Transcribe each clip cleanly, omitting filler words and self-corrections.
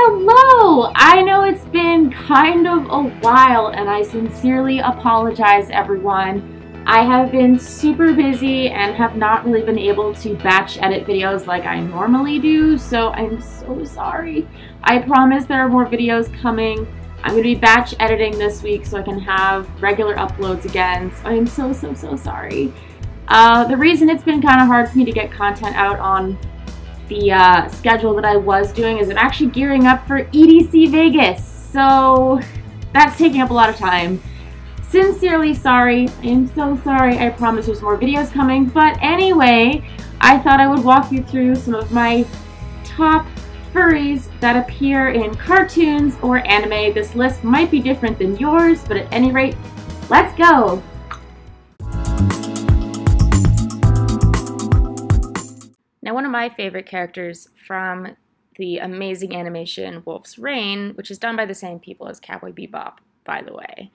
Hello! I know it's been kind of a while and I sincerely apologize, everyone. I have been super busy and have not really been able to batch edit videos like I normally do, so I'm so sorry. I promise there are more videos coming. I'm going to be batch editing this week so I can have regular uploads again, so I'm so sorry. The reason it's been kind of hard for me to get content out on the schedule that I was doing is I'm actually gearing up for EDC Vegas, so that's taking up a lot of time. Sincerely sorry. I am so sorry. I promise there's more videos coming, but anyway, I thought I would walk you through some of my top furries that appear in cartoons or anime. This list might be different than yours, but at any rate, let's go! Now, one of my favorite characters from the amazing animation Wolf's Rain, which is done by the same people as Cowboy Bebop, by the way,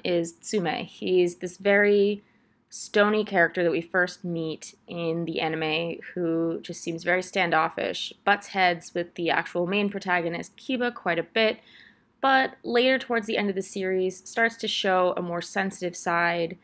is TSUME. He's this very stony character that we first meet in the anime who just seems very standoffish, butts heads with the actual main protagonist, Kiba, quite a bit, but later towards the end of the series starts to show a more sensitive side,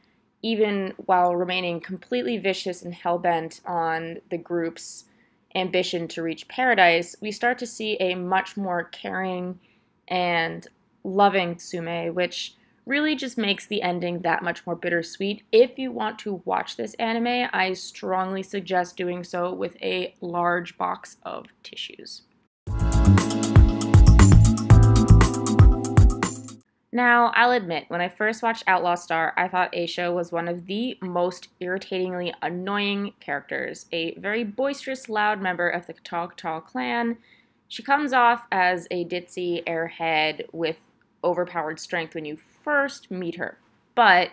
even while remaining completely vicious and hell-bent on the group's ambition to reach paradise. We start to see a much more caring and loving TSUME, which really just makes the ending that much more bittersweet. If you want to watch this anime, I strongly suggest doing so with a large box of tissues. Now, I'll admit, when I first watched Outlaw Star, I thought AISHA was one of the most irritatingly annoying characters. A very boisterous, loud member of the Tall clan. She comes off as a ditzy airhead with overpowered strength when you first meet her. But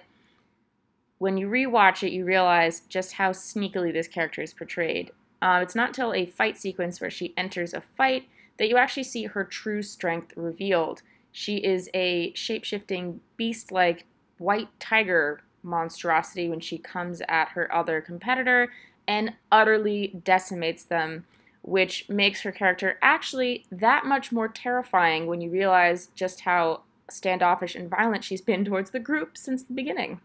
when you rewatch it, you realize just how sneakily this character is portrayed. It's not until a fight sequence where she enters a fight that you actually see her true strength revealed. She is a shape-shifting, beast-like white tiger monstrosity when she comes at her other competitor and utterly decimates them, which makes her character actually that much more terrifying when you realize just how standoffish and violent she's been towards the group since the beginning.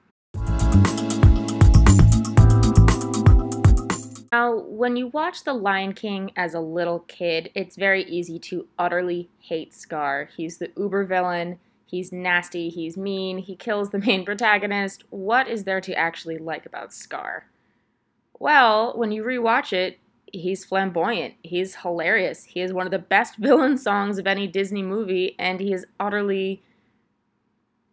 Now, when you watch The Lion King as a little kid, it's very easy to utterly hate Scar. He's the uber villain, he's nasty, he's mean, he kills the main protagonist. What is there to actually like about Scar? Well, when you rewatch it, he's flamboyant, he's hilarious, he is one of the best villain songs of any Disney movie, and he is utterly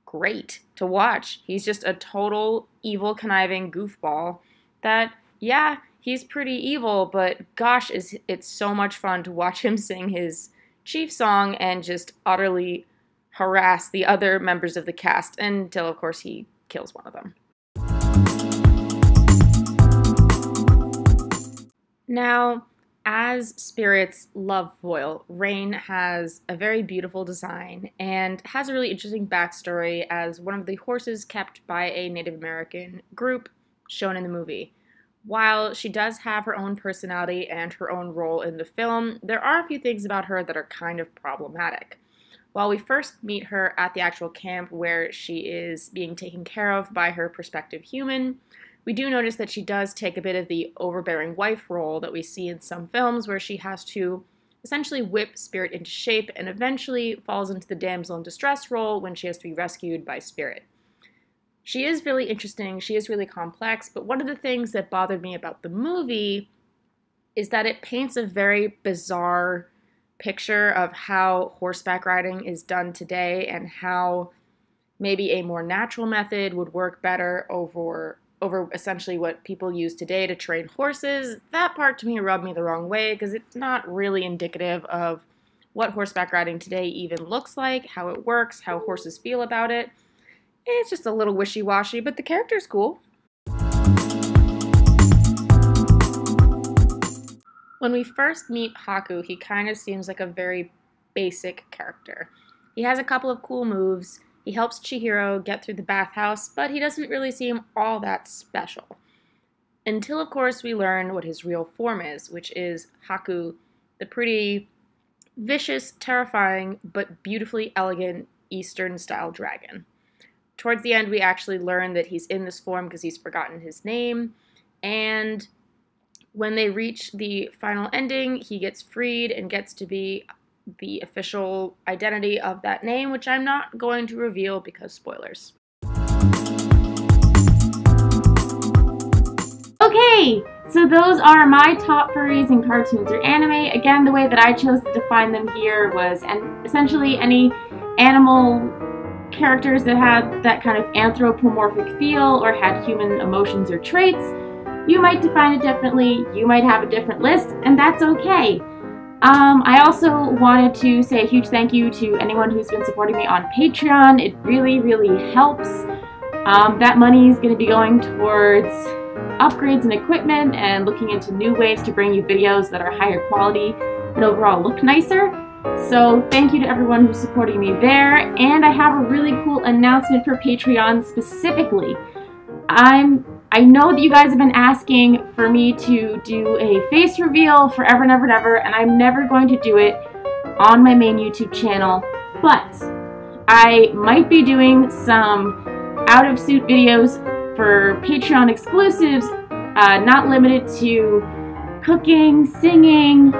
great to watch. He's just a total evil, conniving goofball that, yeah, he's pretty evil, but gosh, it's so much fun to watch him sing his chief song and just utterly harass the other members of the cast until, of course, he kills one of them. Now, as Spirit's love foil, Rain has a very beautiful design and has a really interesting backstory as one of the horses kept by a Native American group shown in the movie. While she does have her own personality and her own role in the film, there are a few things about her that are kind of problematic. While we first meet her at the actual camp where she is being taken care of by her prospective human, we do notice that she does take a bit of the overbearing wife role that we see in some films where she has to essentially whip Spirit into shape and eventually falls into the damsel in distress role when she has to be rescued by Spirit. She is really interesting, she is really complex, but one of the things that bothered me about the movie is that it paints a very bizarre picture of how horseback riding is done today and how maybe a more natural method would work better over essentially what people use today to train horses. That part to me rubbed me the wrong way because it's not really indicative of what horseback riding today even looks like, how it works, how horses feel about it. It's just a little wishy-washy, but the character's cool. When we first meet Haku, he kind of seems like a very basic character. He has a couple of cool moves, he helps Chihiro get through the bathhouse, but he doesn't really seem all that special. Until, of course, we learn what his real form is, which is Haku, the pretty vicious, terrifying, but beautifully elegant Eastern-style dragon. Towards the end, we actually learn that he's in this form because he's forgotten his name, and when they reach the final ending, he gets freed and gets to be the official identity of that name, which I'm not going to reveal because spoilers. Okay, so those are my top furries in cartoons or anime. Again, the way that I chose to define them here was essentially any animal characters that had that kind of anthropomorphic feel or had human emotions or traits. You might define it differently, you might have a different list, and that's okay. I also wanted to say a huge thank you to anyone who's been supporting me on Patreon. It really, really helps. That money is going to be going towards upgrades and equipment and looking into new ways to bring you videos that are higher quality and overall look nicer. So thank you to everyone who's supporting me there, and I have a really cool announcement for Patreon specifically. I know that you guys have been asking for me to do a face reveal forever and ever and ever, and I'm never going to do it on my main YouTube channel, but I might be doing some out-of-suit videos for Patreon exclusives, not limited to cooking, singing,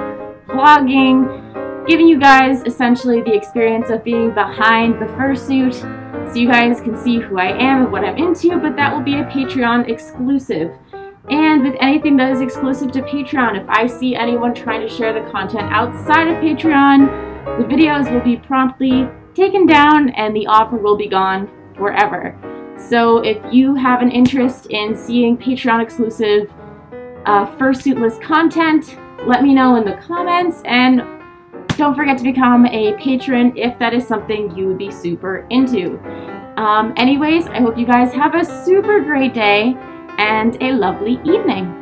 vlogging, giving you guys essentially the experience of being behind the fursuit, so you guys can see who I am and what I'm into, but that will be a Patreon exclusive. And with anything that is exclusive to Patreon, if I see anyone trying to share the content outside of Patreon, the videos will be promptly taken down and the offer will be gone forever. So if you have an interest in seeing Patreon exclusive fursuitless content, let me know in the comments, and don't forget to become a patron if that is something you would be super into. Anyways, I hope you guys have a super great day and a lovely evening.